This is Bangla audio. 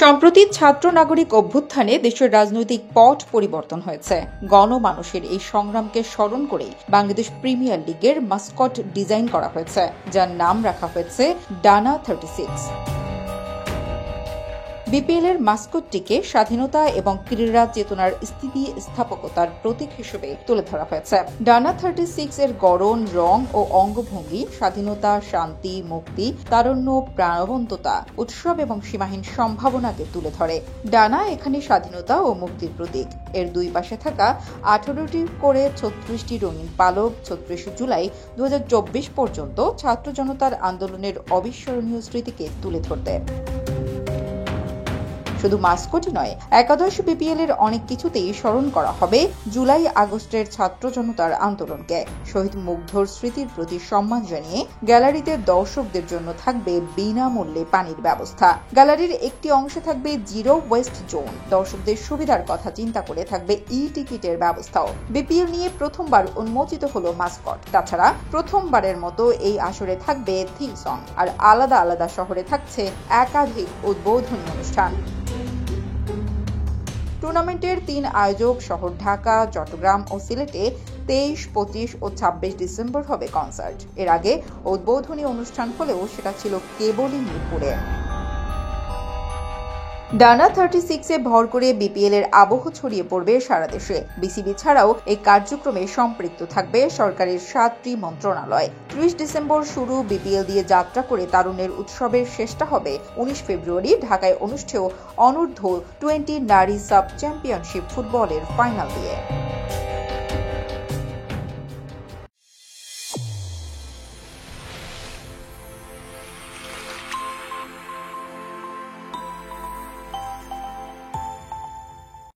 সম্প্রতি ছাত্র নাগরিক অভ্যুত্থানে দেশের রাজনৈতিক পট পরিবর্তন হয়েছে। গণমানুষের এই সংগ্রামকে স্মরণ করে বাংলাদেশ প্রিমিয়ার লিগের মাস্কট ডিজাইন করা হয়েছে, যার নাম রাখা হয়েছে ডানা 36। বিপিএল এর মাস্কটটিকে স্বাধীনতা এবং ক্রীড়া চেতনার স্থিতিস্থাপকতার প্রতীক হিসেবে তুলে ধরা হয়েছে। ডানা 36 এর গড়ন, রং ও অঙ্গভঙ্গি স্বাধীনতা, শান্তি, মুক্তি, তারুণ্য, প্রাণবন্ততা, উৎসব এবং সীমাহীন সম্ভাবনাকে তুলে ধরে। ডানা এখানে স্বাধীনতা ও মুক্তির প্রতীক। এর দুই পাশে থাকা 18টি করে 36টি রঙিন পালক 36 জুলাই 2024 পর্যন্ত ছাত্র জনতার আন্দোলনের অবিস্মরণীয় স্মৃতিকে তুলে ধরতে। শুধু মাস্কটই নয়, একাদশ বিপিএল এর অনেক কিছুতেই স্মরণ করা হবে জুলাই আগস্টের ছাত্র জনতার আন্দোলনকে। শহীদ মুগ্ধর স্মৃতির প্রতি সম্মান জানিয়ে গ্যালারিতে দর্শকদের জন্য থাকবে বিনামূল্যে পানির ব্যবস্থা। গ্যালারির একটি অংশে থাকবে জিরো ওয়েস্ট জোন। দর্শকদের সুবিধার কথা চিন্তা করে থাকবে টিকিটের ব্যবস্থাও। বিপিএল নিয়ে প্রথমবার উন্মোচিত হলো মাস্কট। তাছাড়া প্রথমবারের মতো এই আসরে থাকবে থিম সং, আর আলাদা আলাদা শহরে থাকছে একাধিক উদ্বোধনী অনুষ্ঠান। টুর্নামেন্টের 3 আয়োজক শহর ঢাকা, চট্টগ্রাম ও সিলেটে 23, 25 ও 26 ডিসেম্বর হবে কনসার্ট। এর আগে উদ্বোধনী অনুষ্ঠান হলেও সেটা ছিল কেবলই মিরপুরে। ডানা 36-এ ভর করে বিপিএল এর আবহ ছড়িয়ে পড়বে সারা দেশে। বিসিবি ছাড়াও এই কার্যক্রমে সম্পৃক্ত থাকবে সরকারের 7টি মন্ত্রণালয়। 30 ডিসেম্বর শুরু বিপিএল দিয়ে যাত্রা করে তারুণ্যের উৎসবের শেষটা হবে 19 ফেব্রুয়ারি ঢাকায় অনুষ্ঠেয় অনূর্ধ্ব 20 নারী সাব চ্যাম্পিয়নশিপ ফুটবলের ফাইনাল দিয়ে।